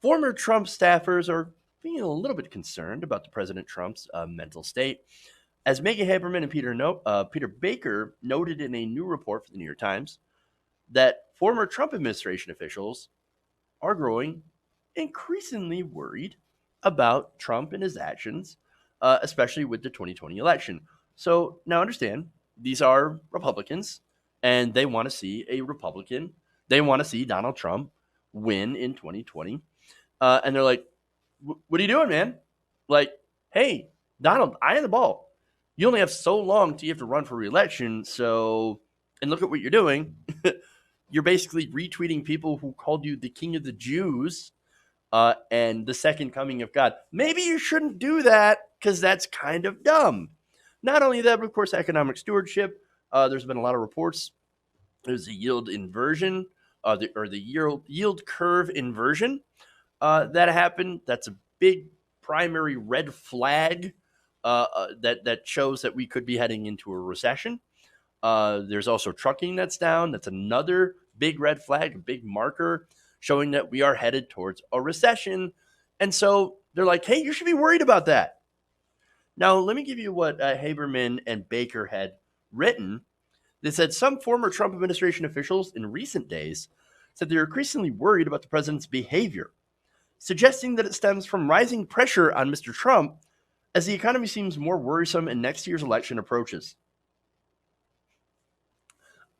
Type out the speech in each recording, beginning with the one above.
Former Trump staffers are being a little bit concerned about President Trump's mental state. As Megan Haberman and Peter Baker noted in a new report for the New York Times, that former Trump administration officials are growing increasingly worried about Trump and his actions, especially with the 2020 election. So now understand, these are Republicans, and they want to see a Republican. They want to see Donald Trump win in 2020. And they're like, what are you doing, man? Like, hey, Donald, eye on the ball. You only have so long till you have to run for reelection. So, and look at what you're doing. You're basically retweeting people who called you the king of the Jews and the second coming of God. Maybe you shouldn't do that because that's kind of dumb. Not only that, but of course, economic stewardship. There's been a lot of reports. There's a yield inversion, the yield curve inversion that happened. That's a big primary red flag that shows that we could be heading into a recession. There's also trucking that's down. That's another big red flag, a big marker showing that we are headed towards a recession. And so they're like, hey, you should be worried about that. Now, let me give you what Haberman and Baker had written. They said some former Trump administration officials in recent days said they're increasingly worried about the president's behavior, suggesting that it stems from rising pressure on Mr. Trump as the economy seems more worrisome and next year's election approaches.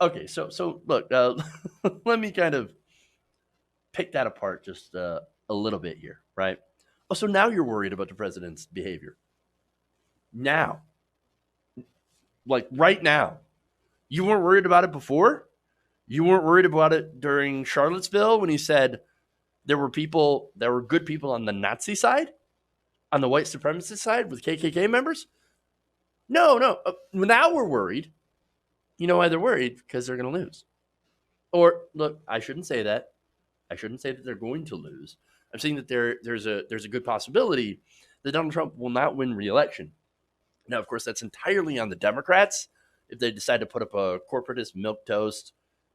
Okay, so look, let me kind of pick that apart just a little bit here, right? Oh, so now you're worried about the president's behavior. Now, like right now, you weren't worried about it before? You weren't worried about it during Charlottesville when he said there were good people on the Nazi side, on the white supremacist side with KKK members? No. Now we're worried. You know why they're worried? Because they're going to lose. Or look, I shouldn't say that. I shouldn't say that they're going to lose. I'm saying that there's a good possibility that Donald Trump will not win re-election. Now, of course, that's entirely on the Democrats. If they decide to put up a corporatist, milquetoast,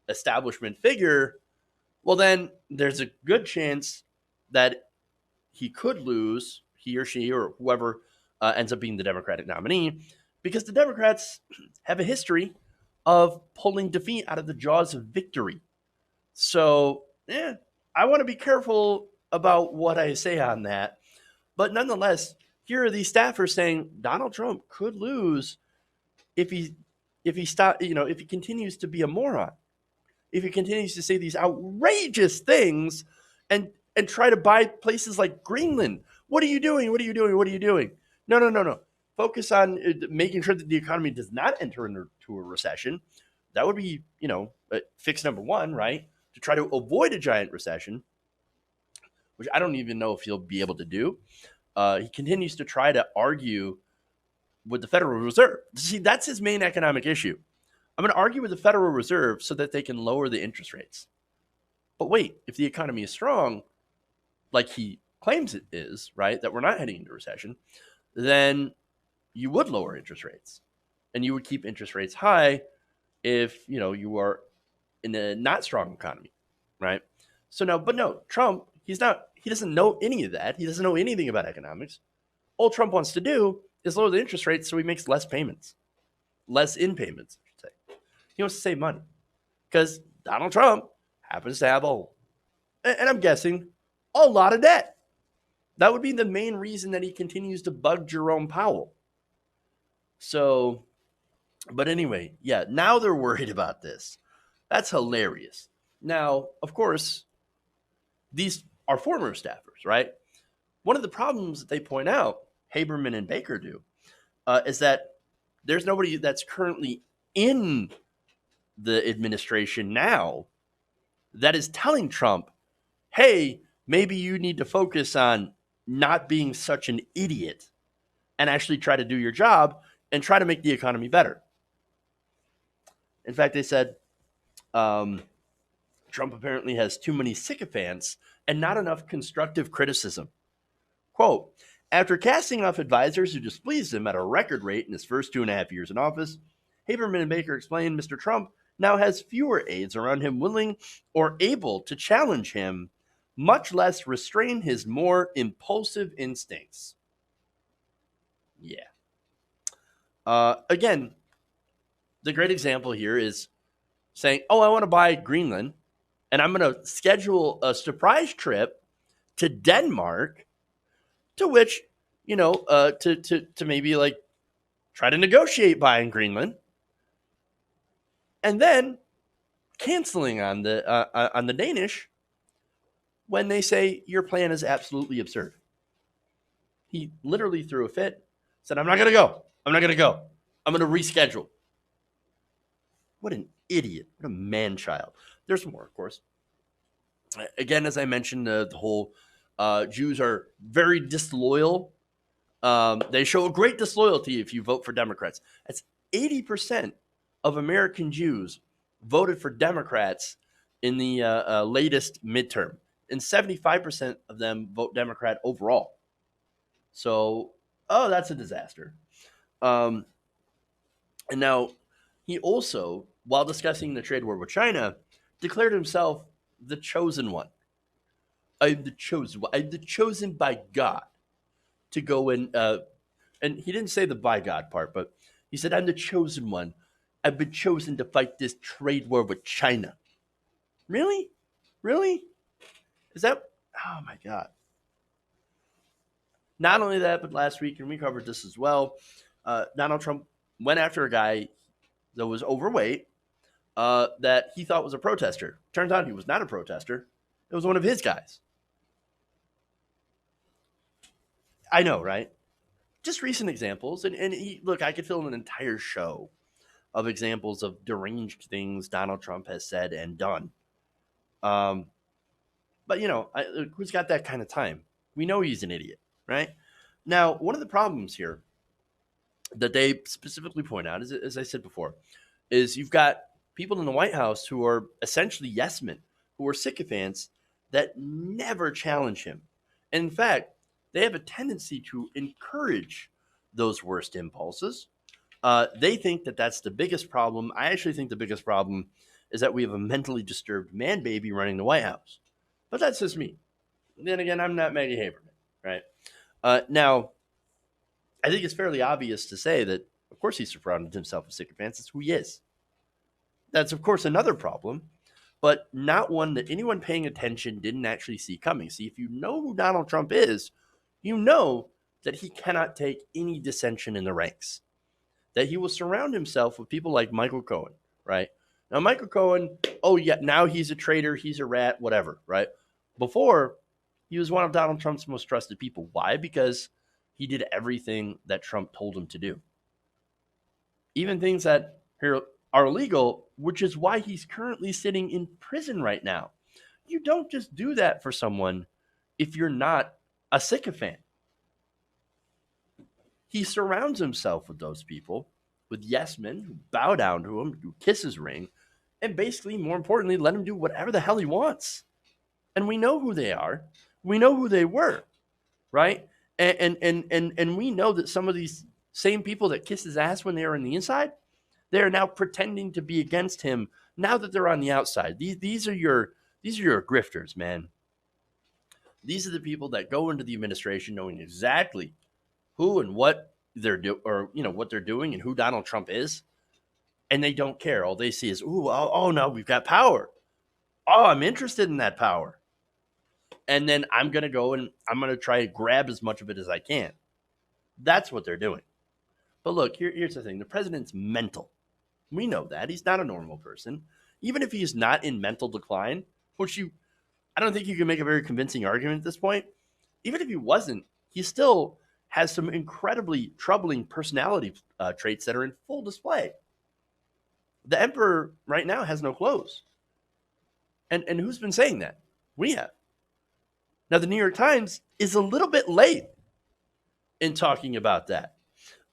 establishment figure, well, then there's a good chance that he could lose, he or she or whoever ends up being the Democratic nominee, because the Democrats have a history of pulling defeat out of the jaws of victory. So, I want to be careful about what I say on that. But nonetheless, here are these staffers saying Donald Trump could lose if he continues to be a moron, if he continues to say these outrageous things and try to buy places like Greenland. What are you doing? What are you doing? What are you doing? No. Focus on making sure that the economy does not enter into a recession. That would be, fix number one, right? To try to avoid a giant recession, which I don't even know if he'll be able to do. He continues to try to argue with the Federal Reserve. See, that's his main economic issue. I'm going to argue with the Federal Reserve so that they can lower the interest rates. But wait, if the economy is strong, like he claims it is, right, that we're not heading into recession, then you would lower interest rates. And you would keep interest rates high if, you are in a not strong economy, right? So no, Trump, he doesn't know any of that. He doesn't know anything about economics. All Trump wants to do is lower the interest rates so he makes less payments, less in payments, I should say. He wants to save money because Donald Trump happens to have and I'm guessing, a lot of debt. That would be the main reason that he continues to bug Jerome Powell. So, but anyway, yeah, now they're worried about this. That's hilarious. Now, of course, these are former staffers, right? One of the problems that they point out, Haberman and Baker do, is that there's nobody that's currently in the administration now that is telling Trump, hey, maybe you need to focus on not being such an idiot and actually try to do your job and try to make the economy better. In fact, they said Trump apparently has too many sycophants and not enough constructive criticism. Quote, after casting off advisors who displeased him at a record rate in his first 2.5 years in office, Haberman and Baker explained Mr. Trump now has fewer aides around him willing or able to challenge him much less restrain his more impulsive instincts. Yeah. Again, the great example here is saying, oh, I want to buy Greenland, and I'm going to schedule a surprise trip to Denmark, to which, to maybe like try to negotiate buying Greenland, and then canceling on the Danish when they say your plan is absolutely absurd. He literally threw a fit, said, I'm not going to go. I'm not going to go. I'm going to reschedule. What an idiot. What a man-child. There's more, of course. Again, as I mentioned, the whole Jews are very disloyal. They show a great disloyalty if you vote for Democrats. That's 80% of American Jews voted for Democrats in the latest midterm, and 75% of them vote Democrat overall. So, that's a disaster. And now, he also, while discussing the trade war with China, declared himself the chosen one. I'm the chosen one. I'm the chosen by God to go and he didn't say the by God part, but he said, I'm the chosen one. I've been chosen to fight this trade war with China. Really? Really? Is that? Oh my God. Not only that, but last week, and we covered this as well, Donald Trump went after a guy that was overweight that he thought was a protester. Turns out he was not a protester. It was one of his guys. I know, right? Just recent examples. And look, I could fill in an entire show of examples of deranged things Donald Trump has said and done. But, who's got that kind of time? We know he's an idiot, right? Now, one of the problems here that they specifically point out, is, as I said before, is you've got people in the White House who are essentially yes men, who are sycophants that never challenge him. And in fact, they have a tendency to encourage those worst impulses. They think that that's the biggest problem. I actually think the biggest problem is that we have a mentally disturbed man baby running the White House. But that's just me. Then again, I'm not Maggie Haberman, right? Now, I think it's fairly obvious to say that, of course, he's surrounded himself with sycophants. That's who he is. That's, of course, another problem, but not one that anyone paying attention didn't actually see coming. See, if you know who Donald Trump is, you know that he cannot take any dissension in the ranks, that he will surround himself with people like Michael Cohen, right? Now, Michael Cohen, oh, yeah, now he's a traitor, he's a rat, whatever, right? Before, he was one of Donald Trump's most trusted people. Why? Because he did everything that Trump told him to do. Even things that are illegal, which is why he's currently sitting in prison right now. You don't just do that for someone if you're not a sycophant. He surrounds himself with those people, with yes men who bow down to him, who kiss his ring, and basically, more importantly, let him do whatever the hell he wants. And we know who they are. We know who they were, right? And we know that some of these same people that kiss his ass when they are on the inside, they are now pretending to be against him now that they're on the outside. These are your grifters, man. These are the people that go into the administration knowing exactly who and what they're what they're doing and who Donald Trump is, and they don't care. All they see is, oh no, we've got power. Oh, I'm interested in that power. And then I'm going to go and I'm going to try to grab as much of it as I can. That's what they're doing. But look, here's the thing. The president's mental. We know that. He's not a normal person. Even if he's not in mental decline, which I don't think you can make a very convincing argument at this point. Even if he wasn't, he still has some incredibly troubling personality traits that are in full display. The emperor right now has no clothes. And who's been saying that? We have. Now, the New York Times is a little bit late in talking about that.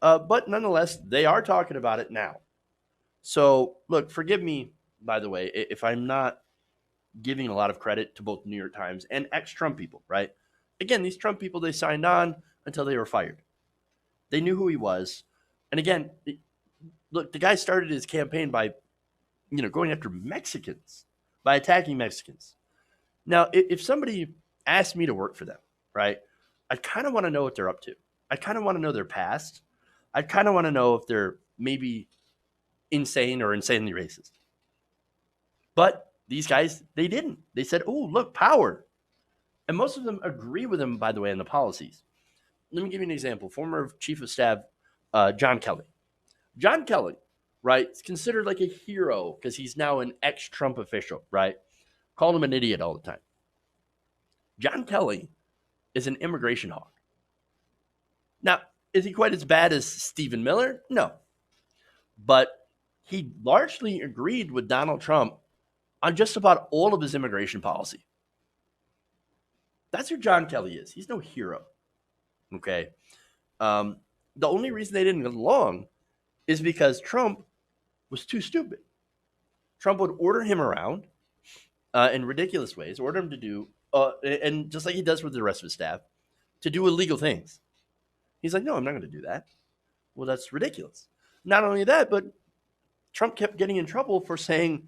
But nonetheless, they are talking about it now. So, look, forgive me, by the way, if I'm not giving a lot of credit to both the New York Times and ex-Trump people, right? Again, these Trump people, they signed on until they were fired. They knew who he was. And again, look, the guy started his campaign by, going after Mexicans, by attacking Mexicans. Now, if somebody asked me to work for them, right, I kind of want to know what they're up to. I kind of want to know their past. I kind of want to know if they're maybe insane or insanely racist. But these guys, they didn't. They said, oh, look, power. And most of them agree with him, by the way, on the policies. Let me give you an example. Former Chief of Staff John Kelly. John Kelly, right, is considered like a hero because he's now an ex-Trump official, right? Called him an idiot all the time. John Kelly is an immigration hawk. Now, is he quite as bad as Stephen Miller? No. But he largely agreed with Donald Trump on just about all of his immigration policy. That's who John Kelly is. He's no hero. Okay. The only reason they didn't get along is because Trump was too stupid. Trump would order him around in ridiculous ways, order him to do, and just like he does with the rest of his staff, to do illegal things. He's like, no, I'm not going to do that. Well, that's ridiculous. Not only that, but Trump kept getting in trouble for saying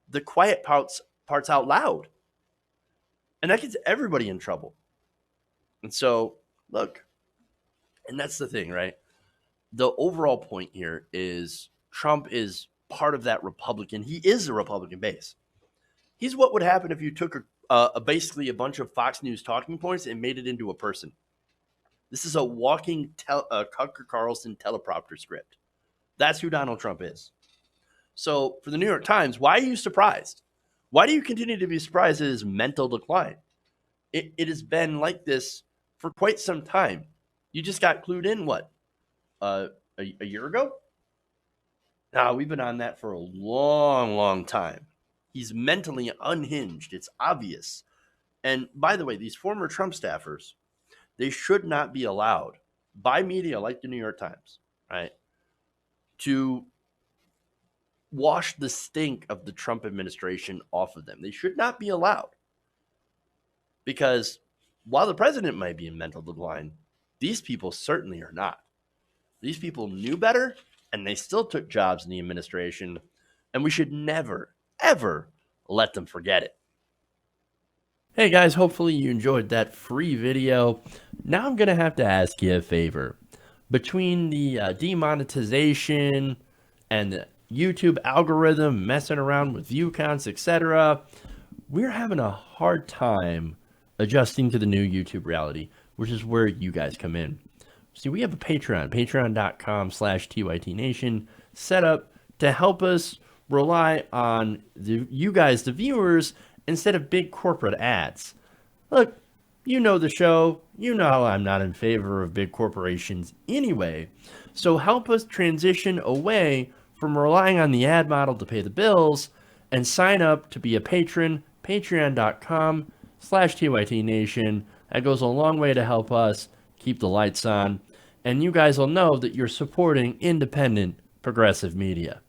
the quiet parts out loud. And that gets everybody in trouble. And so, look, and that's the thing, right? The overall point here is Trump is part of that Republican. He is a Republican base. He's what would happen if you took basically a bunch of Fox News talking points and made it into a person. This is a walking Tucker Carlson teleprompter script. That's who Donald Trump is. So for the New York Times, why are you surprised? Why do you continue to be surprised at his mental decline? It has been like this for quite some time. You just got clued in, what, a year ago? No, we've been on that for a long, long time. He's mentally unhinged. It's obvious. And by the way, these former Trump staffers, they should not be allowed by media like the New York Times, right, to wash the stink of the Trump administration off of them. They should not be allowed. Because while the president might be in mental decline, these people certainly are not. These people knew better, and they still took jobs in the administration, and we should never, ever let them forget it. Hey guys, hopefully you enjoyed that free video. Now I'm going to have to ask you a favor. Between the demonetization and the YouTube algorithm messing around with view counts, etc., we're having a hard time adjusting to the new YouTube reality, which is where you guys come in. See, we have a Patreon, patreon.com/TYTNation, set up to help us rely on you guys, the viewers, instead of big corporate ads. Look, you know the show. You know I'm not in favor of big corporations anyway. So help us transition away from relying on the ad model to pay the bills and sign up to be a patron, patreon.com/TYTNation. That goes a long way to help us keep the lights on. And you guys will know that you're supporting independent, progressive media.